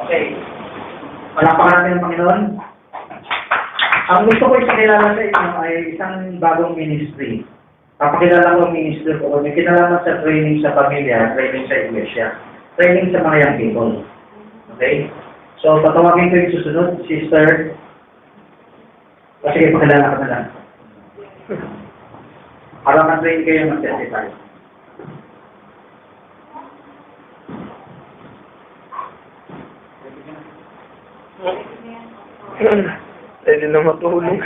Okay. Palapakan natin ang Panginoon. Ang gusto ko ipakilala sa inyo ay isang bagong ministry. Papakilala ko ang ministry ko. May kinalaman sa training sa pamilya, training sa iglesia, training sa mga young people. Okay? So, patawagin ko yung susunod, sister. Kasi ipakilala ka na lang. Para ma-train kayo mag-testify. Pwede na matulog.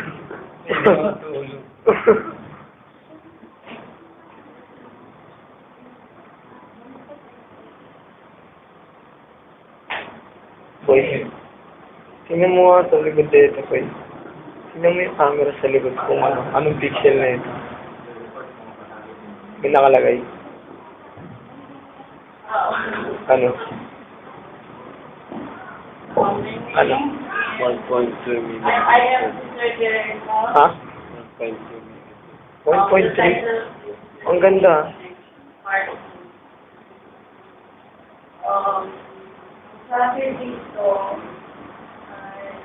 Boy, tingnan mo nga sa likod dito, boy. Tingnan mo yung camera sa likod kung anong pixel na ito. May nakalagay. Ano? Ano? 1.2 million. Ha? 1.2 million. 1.3. Ang ganda. Sabi dito,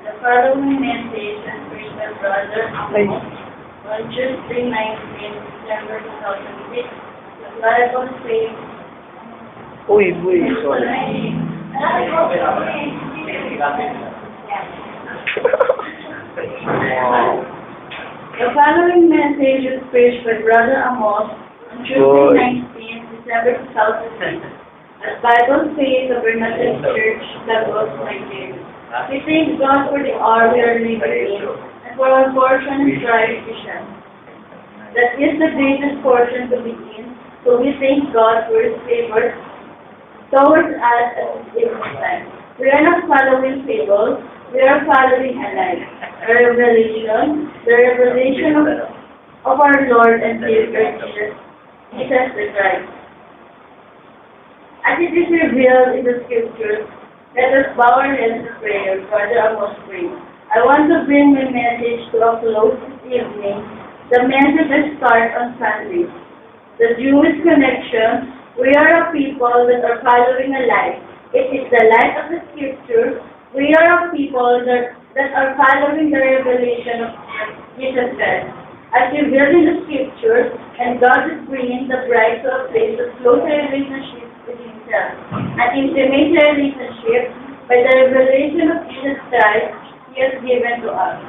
the following message is for the brother Ay. on Tuesday 19 December 2006. The Bible says, Uy, boy. Sorry. Wow. The following message is preached by Brother Amos on Tuesday 19 December 2006. The Bible says the Bernadette Church that was my name. We thank God for the hour we are living in, and for our portion and Christ vision. That is the greatest portion to be in, so we thank God for His favor towards us at this time. We are not following fables, we are following a life, a revelation, the revelation of our Lord and Savior Jesus the Christ. As it is revealed in the Scriptures, let us bow our heads in prayer, Father Amos pray. I want to bring my message to a close this evening. The message that starts on Sunday. The Jewish connection. We are a people that are following a life. It is the light of the Scripture. We are a people that are following the revelation of Jesus Christ. As revealed in the Scriptures, and God is bringing the bride to a place of closer relationship with Himself. An intimate relationship by the revelation of Jesus Christ He has given to us.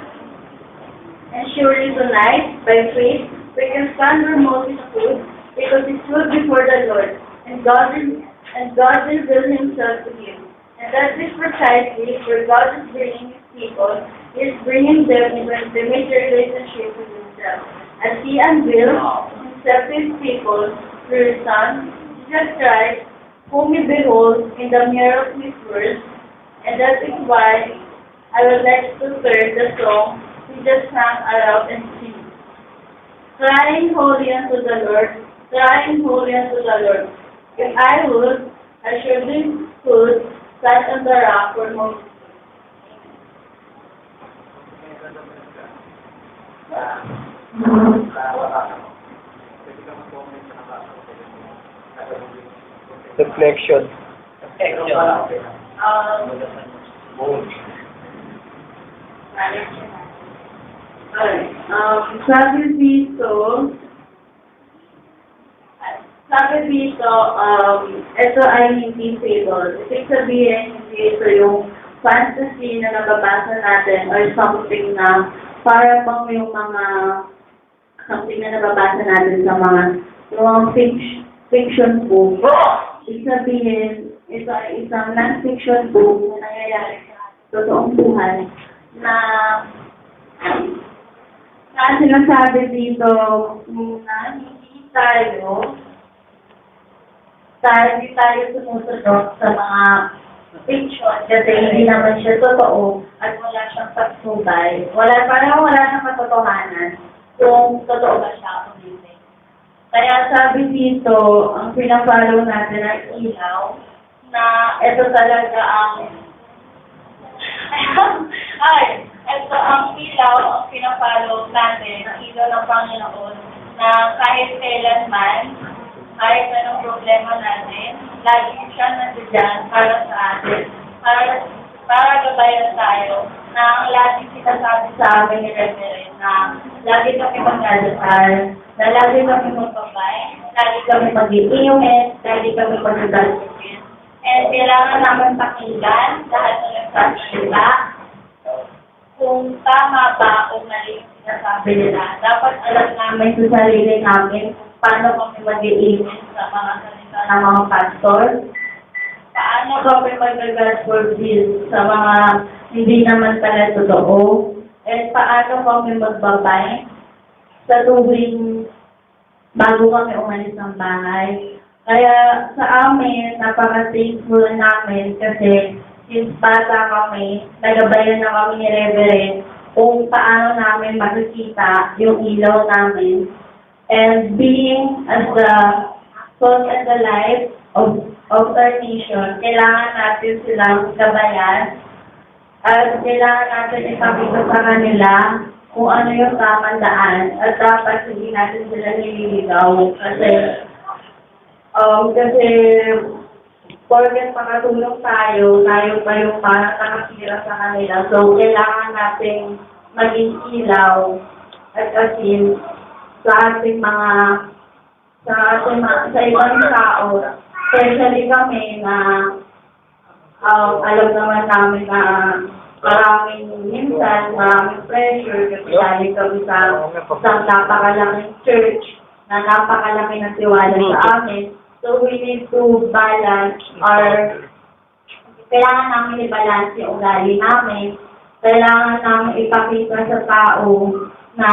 And surely tonight, by faith, we can stand where Moses stood, because he stood before the Lord, and God revealed Himself to him. And that is precisely where God is bringing His people. He is bringing them into an intimate relationship with Himself, as He unveils Himself to His people through His Son, Jesus Christ, whom we behold in the mirror of His word. And that is why I would like to turn the song we just sang aloud and sing. Crying holy unto the Lord, crying holy unto the Lord. If I would, I surely could stand on the rock for most. Reflection. Sabi dito, ito ay hindi fable. Ibig sabihin, hindi ito yung fantasy na nababasa natin or something na para bang yung mga something na nababasa natin sa mga fiction book. Ibig sabihin, ito ay isang non-fiction book na nangyayari sa totoong buhay na sinasabi dito na hindi tayo sumusunod sa mga fiction kasi hindi naman siya totoo at wala siyang pagsubay. Wala siyang katotohanan kung totoo ba siya o hindi. Kaya sabi dito, ang pinafollow natin ay ilaw na ito talaga ang ito ang ilaw ang pinafollow natin, ang ilaw ng Panginoon na kahit kailanman, kahit anong problema natin, lagi siya nandiyan para sa atin. para gabayan tayo na ang laging sinasabi sa amin ni Reverend na lagi kami magdadasal, na lagi kami magbabay, lagi kami mag-iinis, lagi kami magdadasal. And kailangan naman pakinggan lahat ng nagsasalita kung tama ba o mali yung sinasabi nila. Dapat alam namin sa sarili namin paano kami mag-iinis sa mga salita ng mga pastor. Paano kami mag-God forbid sa mga hindi naman pala totoo? At paano kami magbabay sa tuwing bago kami umalis ng bahay? Kaya sa amin, napaka-thankful namin kasi since bata kami, nagabayan na kami ni Reverend kung paano namin makikita yung ilaw namin. And being as the salt and the light of our nation, kailangan natin silang gabayan at kailangan natin ipakita sa kanila kung ano yung tamang daan at dapat hindi natin sila nililigaw kasi porket makatulong tayo pa yung parang nakasira sa kanila. So, kailangan natin maging ilaw at asin sa ibang tao. Especially kami na alam naman namin na maraming pressure kasi dahil kami sa isang napakalaking church na napakalaki ng tiwala sa amin. So, we need to balance kailangan namin i-balance yung ugali namin. Kailangan namin ipakita sa tao na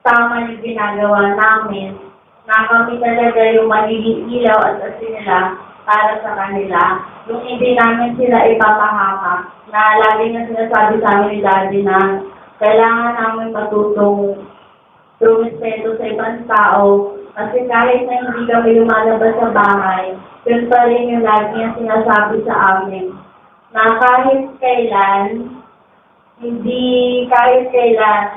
tama yung ginagawa namin. Na kami talaga yung magiging ilaw at asin nila para sa kanila. Yung hindi namin sila ipapahamak. Na lagi na sinasabi sa amin ni Daddy na kailangan namin matutong rumispeto sa ibang tao. Kasi kahit na hindi kami lumalabas sa bahay, yun pa rin yung lagi yung sinasabi sa amin. Na kahit kailan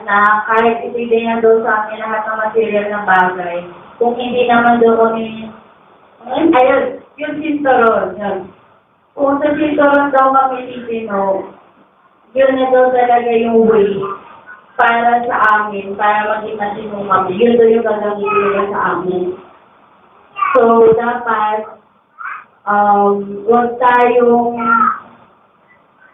na kahit ibigay na daw sa amin lahat ng material na bagay, kung hindi naman daw kami, ayun, yung sinturon, yun. Kung sa sinturon daw kami titino, yun na daw talaga yung way para sa amin, para maging matinong kami. Yun daw yung gagawin nila sa amin. So, dapat, huwag tayong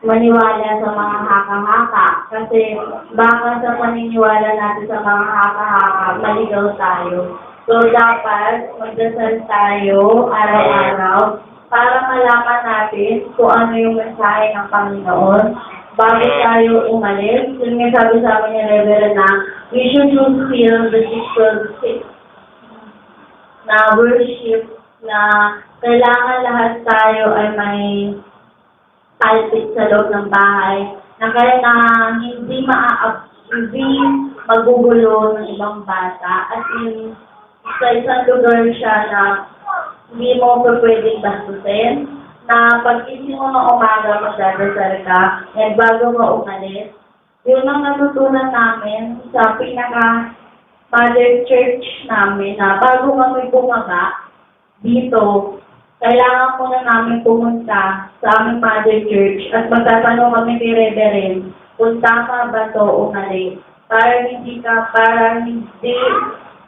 maniwala sa mga haka-haka. Kasi baka sa paniniwala natin sa mga haka-haka, maligaw tayo. So, dapat magdasal tayo araw-araw para malaman natin kung ano yung mensahe ng Panginoon. Bago tayo umalis, yun nga sabi sa amin ni Reverend na we should fulfill the 6 na worship na kailangan lahat tayo ay may pulpit sa loob ng bahay na kaya na hindi magugulo ng ibang bata at sa isang lugar siya na hindi mo pwedeng bastusin na pag-isip mo ng umaga, magdadasal ka, and bago mo umalis, yun ang natutunan namin sa pinaka-mother church namin na bago kami bumaba dito, kailangan muna namin pumunta sa aming mother church at magtatanong kami kay Reverend kung tama ba ito o mali.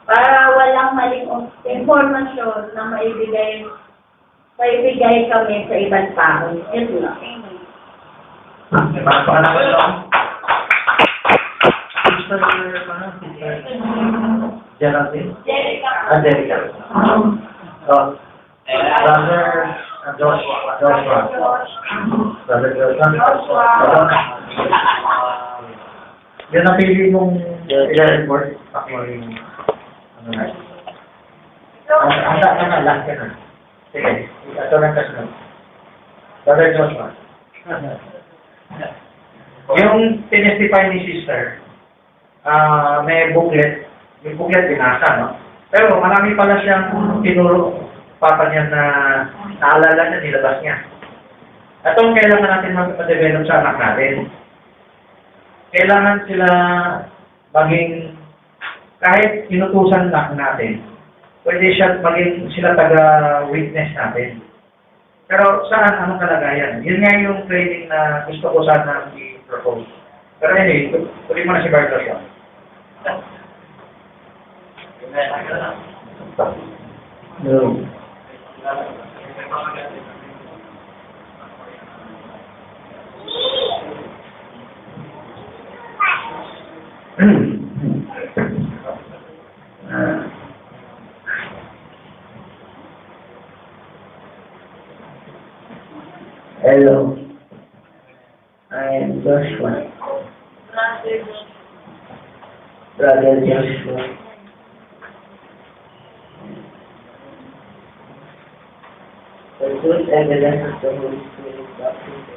Para walang maling informasyon na maibigay kami sa ibang tao. Yes, lang. Geraldine? Jerica. Jerica. Brother Joshua. Brother Joshua. Yan ang pili mong report. Ako yung last ka na. Sige, ito lang kasunod. Brother Joshua. Yung tinestify ni sister, may booklet. Yung booklet binasa, no? Pero marami pala siyang tinuro papa niya na naalala niya, nilabas niya. Itong kailangan natin mag-develop sa anak natin. Kailangan sila maging, kahit inutusan lang natin, pwede siya maging sila taga-witness natin. Pero saan, anong kalagayan? Yun nga yung training na gusto ko sana i-propose. Pero anyway, tuloy mo na si Carlos yun. No. Hello, I am Joshua, Brother Joshua. The good evidence of the Holy Spirit baptism.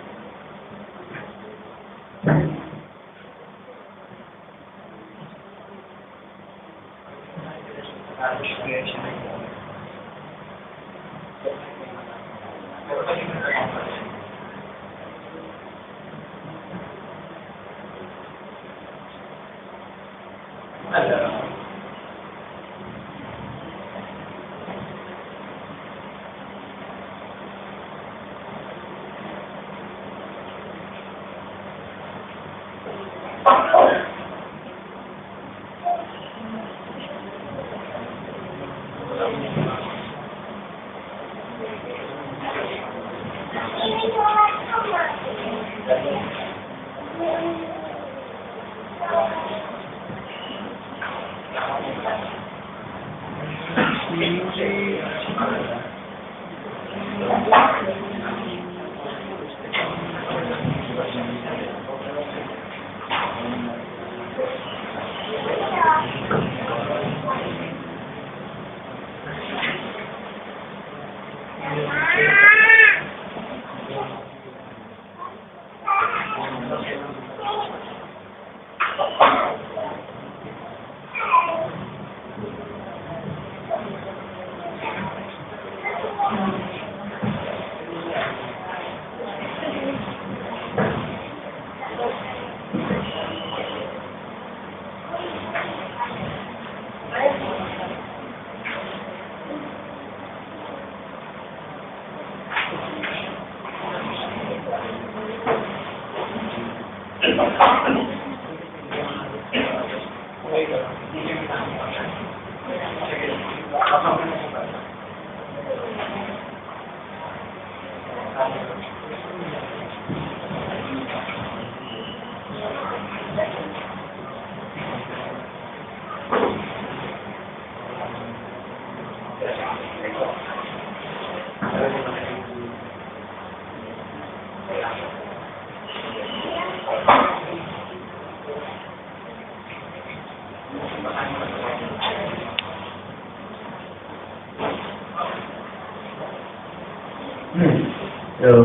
So,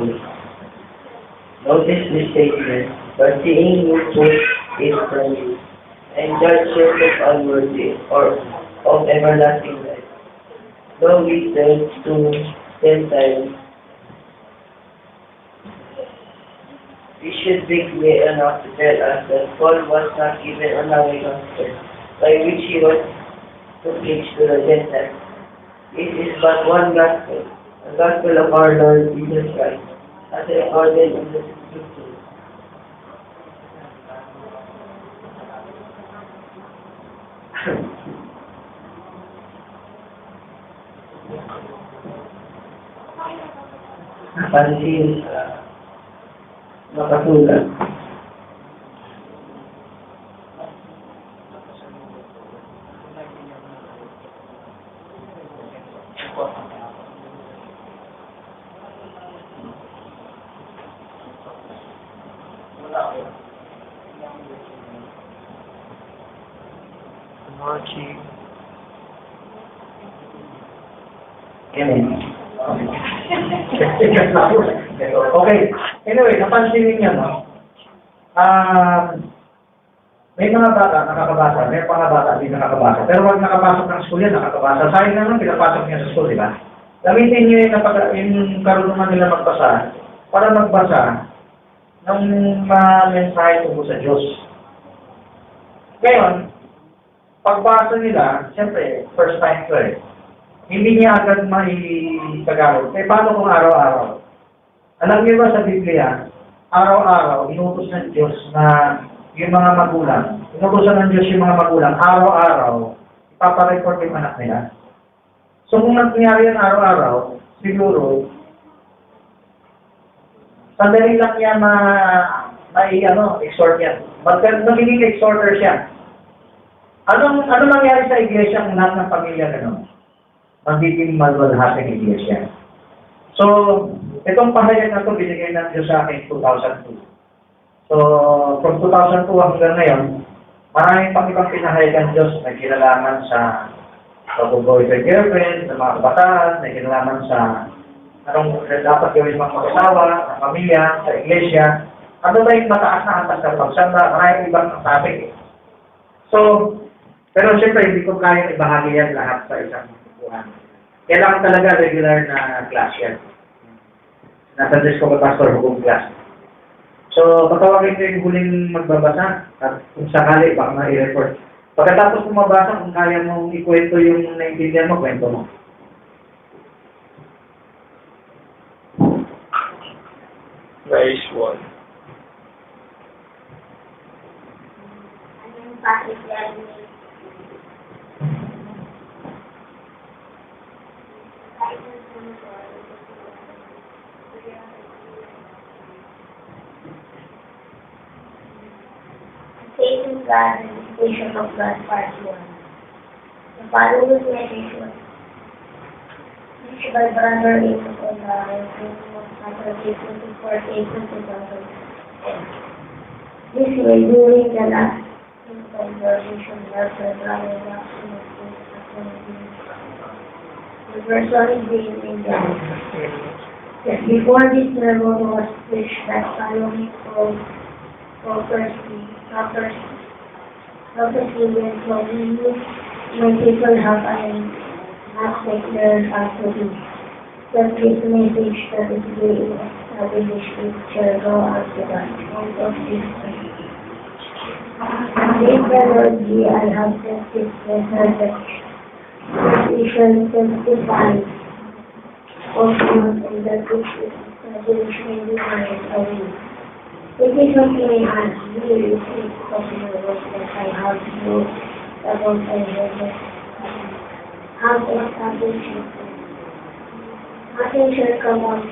notice the statement, but seeing you push is from you, and judge yourself unworthy or of everlasting life. Though we turn to Gentiles, we should be clear enough to tell us that Paul was not given another gospel, by which he was to preach to the Gentiles. It is but one gospel, the gospel of our Lord Jesus Christ, as recorded in the Scriptures. Napansin, makasulat. Marky. Amen. Okay. Anyway, napansin niyo, no? May mga bata nakakabasa, may mga bata hindi nakakabasa. Pero wag nakapasok ng school yan, nakakabasa. Sayang naman, pinapasok niya sa school, di ba? Gamitin niyo yung karunungan nila magbasa para magbasa ng mensahe tungkol sa Diyos. Ngayon, pagbasa nila, siyempre, first time ko eh. hindi niya agad maitagalog. Eh, paano kung araw-araw? Alam niyo ba sa Biblia, araw-araw, inutos ng Diyos na yung mga magulang, inutosan ng Diyos yung mga magulang, araw-araw, ipapareport yung anak nila. So, kung nangyari yan araw-araw, siguro, sandali lang niya exhort yan. Magiging exhorter siya. Ano nangyari sa iglesia kung lahat ng pamilya gano'n? Magiging malwalhasing iglesia. So, itong pahayag na ito, binigay ng Diyos sa akin 2002. So, from 2002 hanggang ngayon, maraming pang ibang pinahayagan Diyos na kinalaman sa pag-boyfriend, girlfriend, sa mga kabataan, na kinalaman sa anong dapat gawin mga mag-asawa, sa pamilya, sa iglesia. Ano ba yung mataas na atas ng pagsamba? Maraming ibang topic. So, pero siyempre, hindi ko kaya ibahagi yan lahat sa isang kukuhan. Kailangan talaga regular na class yan. Nasa-suggest ko ka, Pastor, hukom class. So, patawagin ko yung huling magbabasa at kung sakali, baka ma-i-report. Pagkatapos kung mabasa, kung kaya mong ikwento yung naintindihan mo, kwento mo. Verse 1. Anong bakit yan? Faith in God and the Vision of God, Part 1. The following meditation is by Brother Amos on Saturday, 24th April 2010. This way, during the last conversation, Brother Jackson the person being in the yes, before this sermon was preached, that following prophecy went from you when people have not take their authority. That this message that is being established shall go out to the out of this time. Praise the Lord, I have sent this message that we shall testify of God and that which is established in the mind of you. It is not in my hands, really, it is possible that I have no about I have established it. Nothing shall come out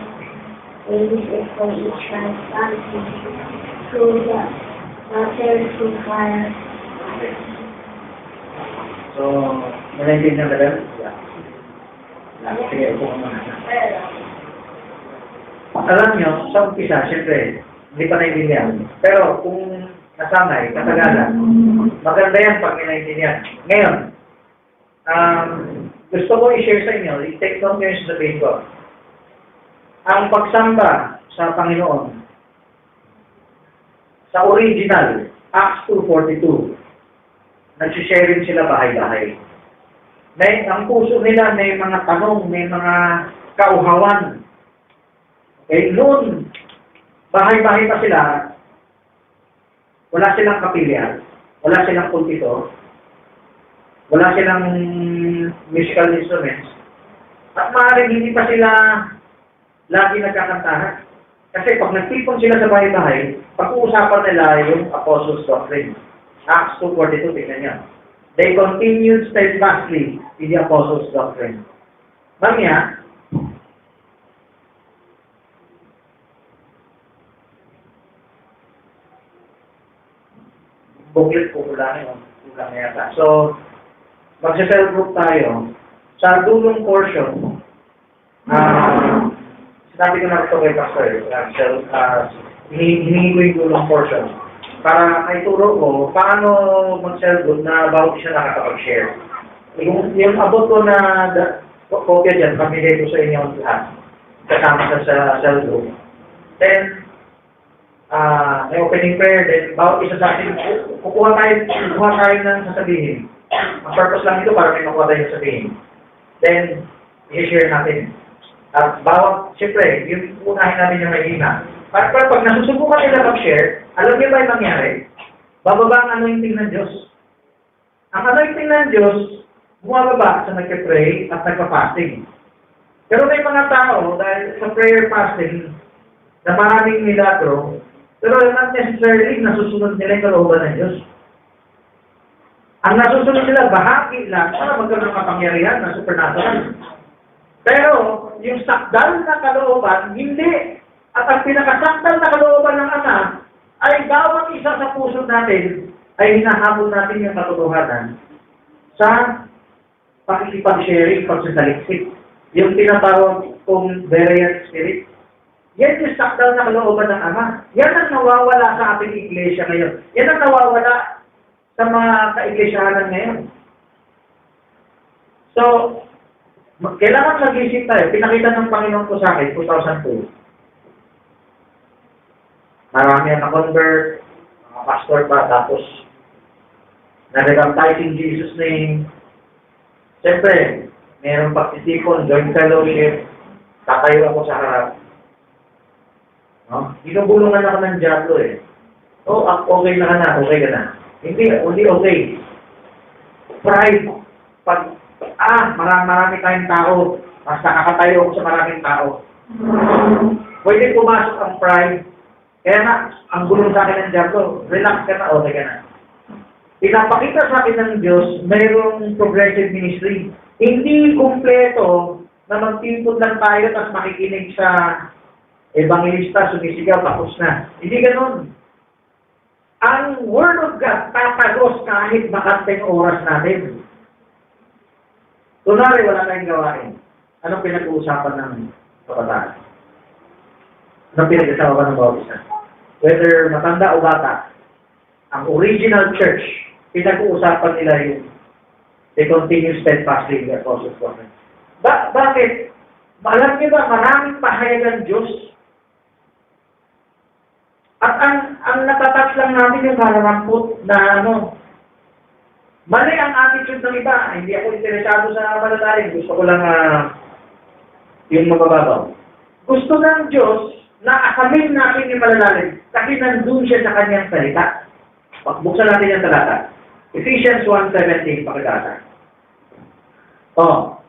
in this is for each man's vanity through the matter through fire. So, nalaintindihan na ba? Sige, upo ka muna. Alam nyo, sa umpisa, siyempre, hindi pa naiintindihan. Pero kung nasanay, katagalan, maganda yan pag may naiintindihan. Ngayon, gusto ko i-share sa inyo, i-take note nyo yung sasabihin ko. Ang pagsamba sa Panginoon, sa original, Acts 2:42, nagsisharing sila bahay-bahay. Ang puso nila may mga tanong, may mga kauhawan. Okay, noon, bahay-bahay pa sila, wala silang kapilya, wala silang pulpito, wala silang musical instruments, at maaaring hindi pa sila lagi nagkakantahan. Kasi pag nagtipon sila sa bahay-bahay, pag-uusapan nila yung Apostles' Doctrine. Acts 2:42, tingnan niya. They continued steadfastly in the Apostles' Doctrine. Mamaya, booklet po kulang yata. So, magsa-cell group tayo. Sa dulong portion, sinabi ko na ito kay Pastor, hiningi ko yung dulong portion para may turo ko paano mag-cell group na bawat siya nakakapag-share. Yung abot ko na kopya dyan, pamilya ko sa inyo lahat, kasama sa cell group. Then, may opening prayer, then bawat isa sa atin, kukuha tayo ng sasabihin. Ang purpose lang ito para may makuha tayo sasabihin. Then, i-share natin. At bawat, siyempre, yung unahin natin yung mahina. At pag nasusubukan nila mag-share, alam niyo ba yung nangyari? Bababa ang anointing ng Diyos. Ang anointing ng Diyos, bumababa sa nagpe-pray at nagpa-fasting. Pero may mga tao, dahil sa prayer fasting, na maraming milagro, pero not necessarily nasusunod nila yung kalooban ng Diyos. Ang nasusunod nila, bahagi lang para magkaroon ng kapangyarihan na supernatural. Pero, yung sakdal na kalooban, hindi. At ang pinakasakdal na kalooban ng Ama, ay bawat isa sa puso natin, ay hinahabol natin yung katotohanan sa pakikipag-sharing, pagsasaliksik. Yung tinatawag kong variant spirit. Yan yung sakdal na kalooban ng Ama. Yan ang nawawala sa ating iglesia ngayon. Yan ang nawawala sa mga kaiglesiyanan ngayon. So, kailangan mag-isip tayo. Pinakita ng Panginoon ko sa akin, 2002. Marami ang na-convert, mga pastor pa, tapos nag-baptize in Jesus' name. Siyempre, mayroong pagtitikon, joint fellowship, tatayo ako sa harap. No? Ginubulungan ako ng diablo eh. Oh, okay na ka na, okay ka na. Hindi okay. Pride. Marami tayong tao. Mas nakakatayo ako sa maraming tao. Pwede pumasok ang pride. Kaya nga, ang bulong sa akin ng diablo, relax ka na, okay ka na. Pinapakita sa akin ng Diyos, mayroong progressive ministry. Hindi kumpleto na magtimpod lang tayo tapos makikinig sa evangelista, sumisigaw, tapos na. Hindi ganun. Ang Word of God tatagos kahit makanteng oras natin. Kunwari, wala tayong gawain. Anong pinag-uusapan ng kabataan? Anong pinag-uusapan ng bawat isa? Whether matanda o bata, ang original church, pinag-uusapan nila yung they continue steadfastly in the apostles' doctrine. Bakit? Alam niyo ba, maraming pahayag ng Diyos. At ang natatouch lang natin yung kalarampot na mali ang attitude ng iba. Hindi ako interesado sa malalalim. Gusto ko lang yung mabababaw. Gusto ng Diyos na asamin natin yung malalalim kasi nandun siya sa kanyang salita. Buksan natin yung talata. Ephesians 1:17, pakilata.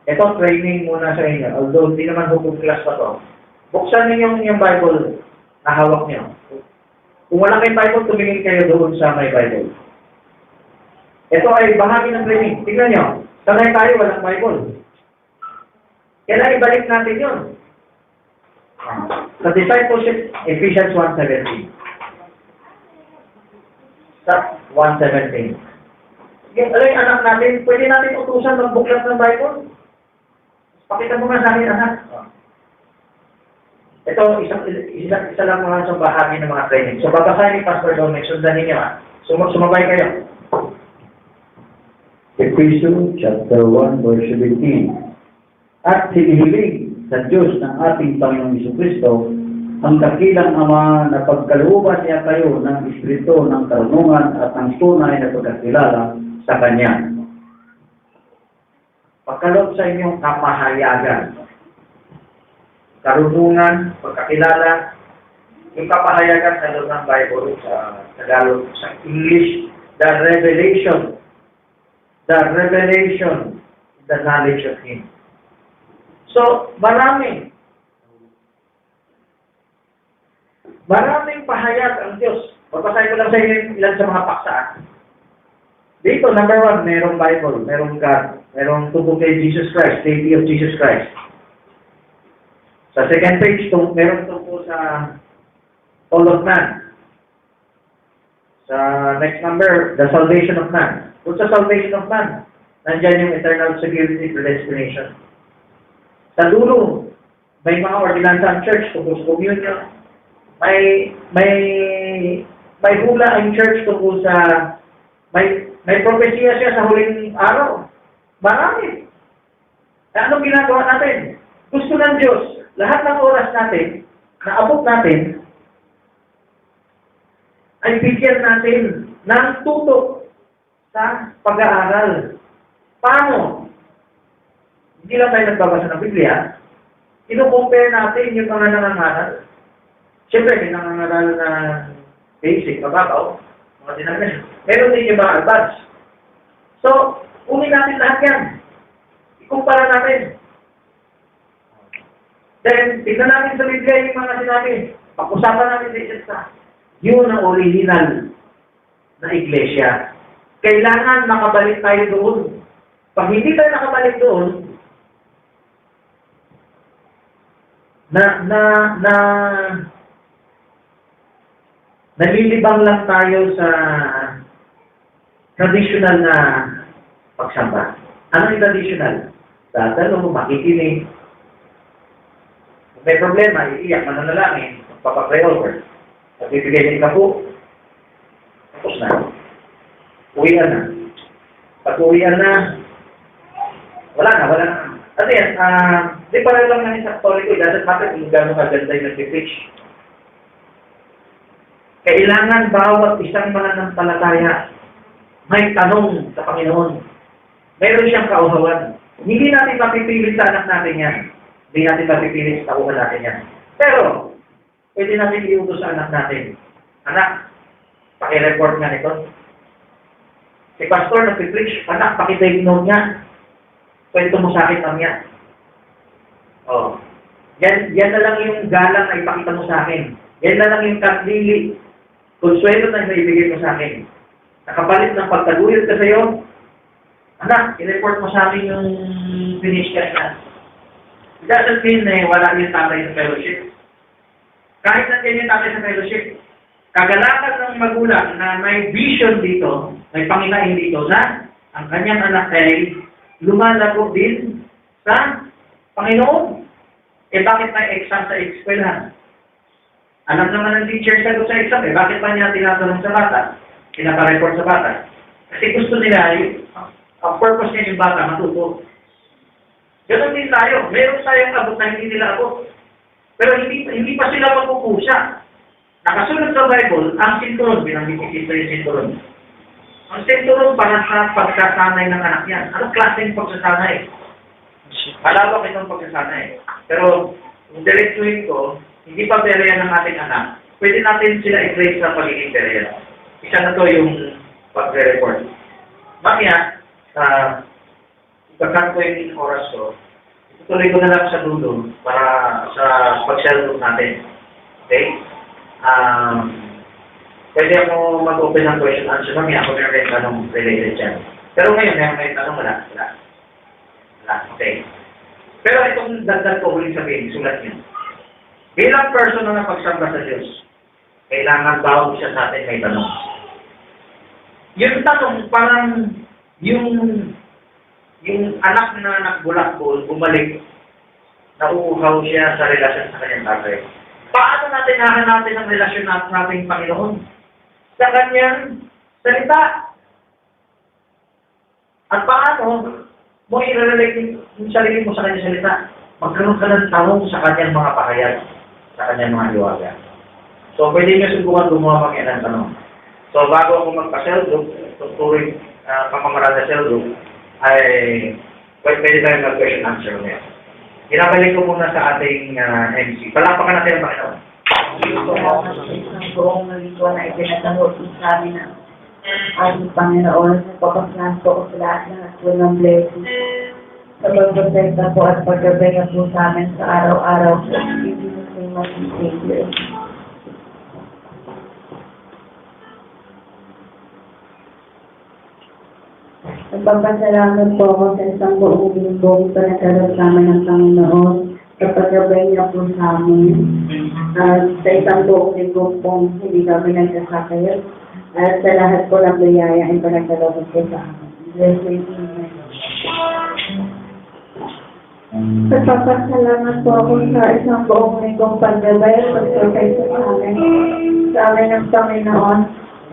Ito training muna sa inyo. Although hindi naman hukom class pa to. Buksan niyo yung Bible na hawak niyo. Kung wala kayong Bible, tumingin kayo doon sa may Bible. Ito ay bahagi ng training. Tingnan nyo. Sanay tayo, walang Bible. Kailangan ibalik natin yun. Sa discipleship, Ephesians 1:17. Sa 1:17. Yung anak natin, pwede natin utusan magbuklat ng Bible. Pakita mo nga sa akin, anak. Ito, isa lang mga sa bahagi ng mga training. So, babasahin ni Pastor Dominic, sundan ninyo sumabay kayo. Ephesians chapter 1, verse 17. At hinihiling sa Diyos ng ating Panginoong Jesucristo, ang dakilang Ama na pagkalooban niya kayo ng Espiritu ng karunungan at ng tunay na pagkakilala sa Kanya. Pagkaloob sa inyong kapahayagan. Karunungan, pagkakilala, yung kapahayagan sa loob ng Bible, sa Tagalog, sa English, the revelation, the knowledge of Him. So, maraming pahayag ang Diyos. Pagpasahin ko lang sa inyo ilan sa mga paksa. Dito, number 1, merong Bible, merong God, merong tungkol kay Jesus Christ, deity of Jesus Christ. Sa second page, meron tungkol sa all of man. Sa next number, the salvation of man. Kung sa salvation of man, nandyan yung eternal security predestination. Sa dulo, may mga ordinansa ang church tungkol sa communion. May hula ang church tungkol sa may propesya siya sa huling araw. Marami. Anong ginagawa natin? Gusto ng Diyos, lahat ng oras natin, na abot natin, ay bigyan natin ng tutok sa pag-aaral. Paano? Hindi lang tayo nagbabasa ng Biblia, ino-compare natin yung mga nangangaral. Siyempre, may nangangaral na basic, mababaw, mga denomination. Meron din yung mga advanced. So, unin natin lahat yan. Ikumpara natin. Then, tignan natin sa Biblia yung mga sinabi. Pag-usapan natin sa isa't isa. Yun ang original na iglesia. Kailangan makabalik tayo doon. Pag hindi tayo nakabalik doon, nalilibang lang tayo sa traditional na pagsamba. Ano yung traditional? Dadalo, makikinig. Kung may problema, iiyak, mananalangin, magpapapray over. At bibigay ng kapo, tapos na. Uwian na. Pag uwian na, wala na. Ano yan, di pala lang namin sa story ko, doesn't matter kung gano'ng kaganda yung nag-preach. Kailangan bawat isang mananampalataya may tanong sa Panginoon. Meron siyang kauhawan. Hindi natin mapipilit sa anak natin yan. Hindi natin mapipilit sa tauhan natin yan. Pero, pwede natin iutos sa anak natin. Anak, paki-report nga nito. Si pastor nag-preach, anak, paki-take note niya. Kwento mo sa akin mamaya. Oh. Yan na lang yung galang na ipakita mo sa akin. Yan na lang yung kandili. Konsuelo na ibigay mo sa akin. Nakapalit ng pagtaguyod ka sa'yo. Anak, i-report mo sa akin yung finish ka na. It doesn't mean na wala yung tatay sa fellowship. Kahit na yung tatay sa fellowship, kagalakan ng magulang na may vision dito, may panginain dito na ang kanyang anak ay lumalago din sa Panginoon. Eh bakit may exam sa eskwelahan? Alam naman ng teacher sagot sa exam, bakit pa niya tinatanong sa bata? Pinapareport sa bata? Kasi gusto nila, ang purpose niya yung bata, matuto. Ganun din tayo. Meron tayong abot na hindi nila abot. Pero hindi pa sila magpupusa. Nakasunod sa Bible, ang sinturon, binanggit ni Sister yung sinturon. Ang sinturon para sa pagsasanay ng anak yan. Anong klaseng pagsasanay? Malawak itong pagsasanay. Pero, kung diretsuhin ko, hindi pa perya ng ating anak, pwede natin sila i-trace sa pagiging perya. Isa na to yung pag-report. Mamaya, ipagkat ko yung oras ko, itutuloy ko na lang sa dulo para sa pag-share natin. Okay? Pwede ako mag-open ng question answer. Mamaya ako meron yung tanong related dyan. Pero ngayon, meron yung tanong, wala. Okay. Pero itong dagdag ko ulit sabihin, sulat niyo. Bilang person na napagsamba sa Diyos, kailangan bawat siya sa atin may tanong. Yung tanong, parang yung anak na nagbulakbol, bumalik, nauuhaw siya sa relasyon sa kanyang tatay. Paano natin hahanapin ang relasyon natin nating Panginoon? Sa kanyang salita. At paano mo i-relate yung sarili mo sa kanyang salita? Magkaroon ka ng tanong sa kanyang mga pahayag, sa kanyang mga liwaga. So, pwede nyo subukan gumawa ng tanong. So, bago ako magpa-cell group, tuturing pamamaraan na cell group, ay pwede tayo mag-question answer ngayon. Pinabalik ko muna sa ating MC. Palapakan natin ang Panginoon. Ang buong linggo na ipinatahod sa amin ng ating Panginoon, nagpapasalamat po sa lahat po ng blessing. Sa pagprotekta po at pagkabaya po sa amin sa araw-araw po. Thank you. Nagpapasalamat po ako sa isang buong linggo ito na karasama ng Panginoon sa pagkabay niya po sa amin. Sa isang buong linggo po hindi kami nagsasakit at sa lahat po ng biyaya ay panagkalabot po sa amin. Bless you, Amen. Nagpapasalamat po ako sa isang buong linggong pagkabay at pagkabay sa amin. Sa amin ng Panginoon,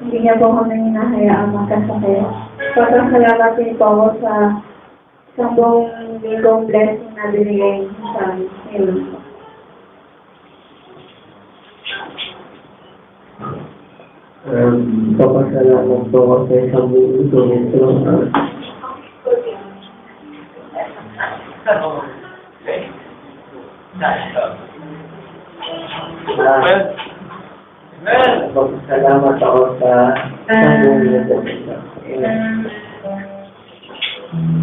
hindi niya po kami hinahayaang makasakit. Pasasalamat din po ako sa isang buong linggong blessing na binigay sa amin. Papasalamat po ako sa isang buong ito. Papasalamat ako sa isang buong ito.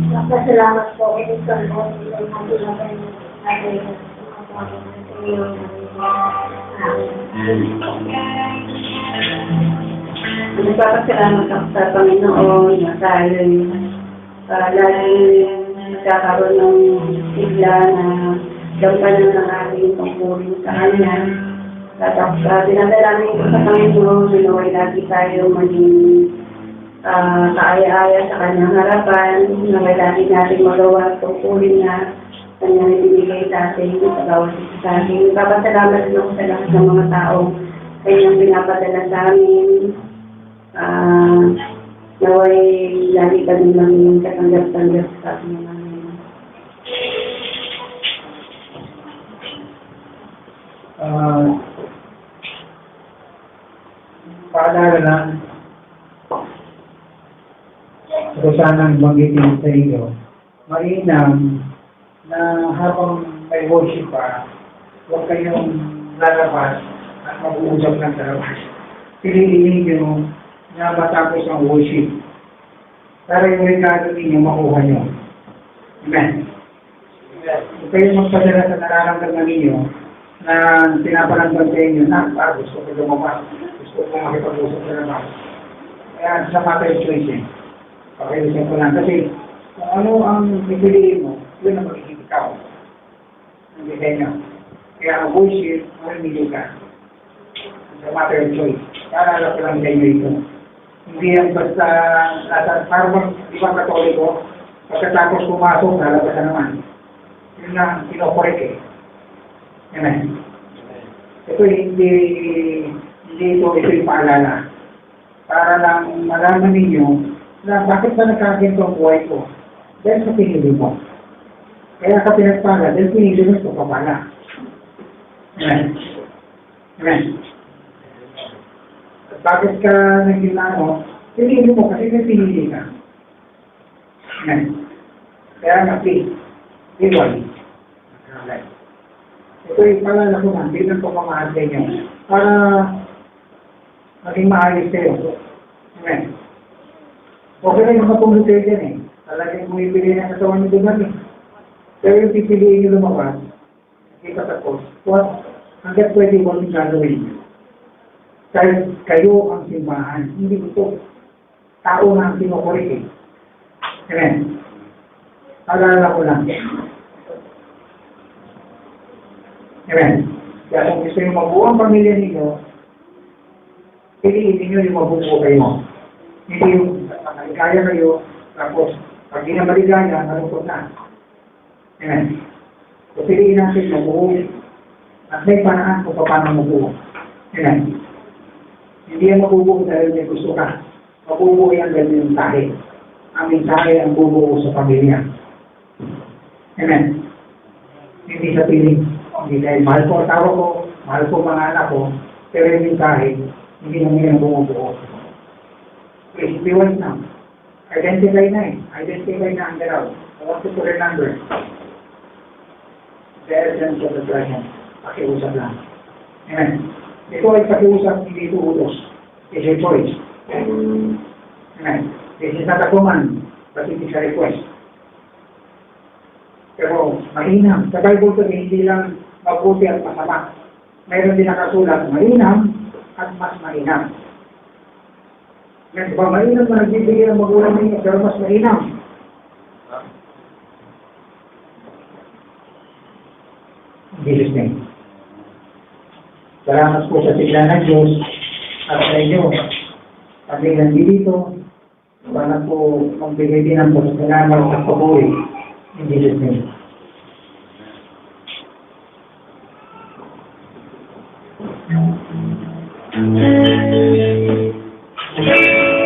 Nagpasalamat po ako sa Lord ng matulungan natin Nagpapasalamat ako sa Panginoon na tayo laging nagkakaroon ng sigla na gampanan ng ating pagpurin sa Kanya. At dinadalamin ko sa Panginoon na naway lagi tayo maging kaaya-aya sa Kanyang harapan, naway lagi natin magawa at pagpurin na Kanyang ibinigay sa atin, sa bawat isa sa atin. Nagpapasalamat din ako sa lahat ng mga tao Kanyang pinapadala sa amin. Naway lagi kami maging katanggap-tanggap sa ating mga paalala lang, so sanang banggitin sa inyo, mainam na habang may worship pa, huwag kayong lalabas at mag-uusap ng lalabas. Piliin nyo na matapos ang worship para yung regalo ninyo makuha nyo. Amen. Huwag kayong magpadala sa nararamdaman ninyo na pinapalantan sa inyo na gusto ko lumabas, gusto ko makipag-usap sa labas. Kaya sa matter of choice pakiusap ko lang. Kasi kung ano ang pipiliin mo, yun ang magiging ikaw. Ang desenyo. Kaya ang bullshit, marimili ka. Sa matter of choice. Kaalala ko lang sa inyo ito. Hindi yan basta, parang di ba katoliko, pagkatapos pumasok, lalabas na naman. Yun lang, pinokorek eh. Amen. Ito hindi ito yung paalala. Para lang malaman ninyo na bakit ba nagkaganto ang buhay ko? Dahil sa pinili mo. Kaya ka pinagpala, dahil pinili mo ito papala. Amen. Amen. At bakit ka naging pinili mo kasi may pinili ka. Amen. Kaya nga, please, iwan. Ito yung paalala ko man, bilang ko pamahal sa inyo. Para maging maayos kayo. Amen. Okay na yung matungkol kayo dyan eh. Talagang bumibili ng katawan nyo duman eh. Pero yung pipiliin nyo lumabas, hindi katapos. Hanggang pwede mo yung gagawin. Dahil kayo ang simbahan. Hindi ito. Tao na ang sinukurik eh. Amen. Paalala ko lang. Amen. Kaya kung gusto yung mabuo ang pamilya ninyo, piliin ninyo yung mabubuo kayo. Hindi yung maligaya kayo, tapos pag di na maligaya, malungkot na. Amen. So piliin natin mabuo at may panaan kung paano mabuo. Amen. Hindi yan mabubuo dahil may gusto ka. Mabubuo yan dahil may mensahe. Ang mensahe ang bubuo sa pamilya. Amen. Hindi sa piling. Hindi dahil mahal ko ang tao ko, mahal ko mga anak ko, pero yung mensahe, hindi namin yung bumubuo. Please be wise now. Identify na eh. Identify na ang galaw. I want you to remember the essence of the present. Pakiusap lang. Amen. Ito ay pakiusap, hindi ito utos. It's a choice. Amen. This is not a command, but it is a request. Pero mainam. Sa Bible ko, hindi lang mabuti at masama. Mayroon din nakasulat, mainam at mas mainam. Yan, diba mainam na nagbibigay ang magulang ninyo, pero mas mainam. In Jesus' name. Salamat po sa sigla ng Diyos at sa inyo. Kami nandito, sana po magbigay din ang salamat at papuri. In Jesus' name.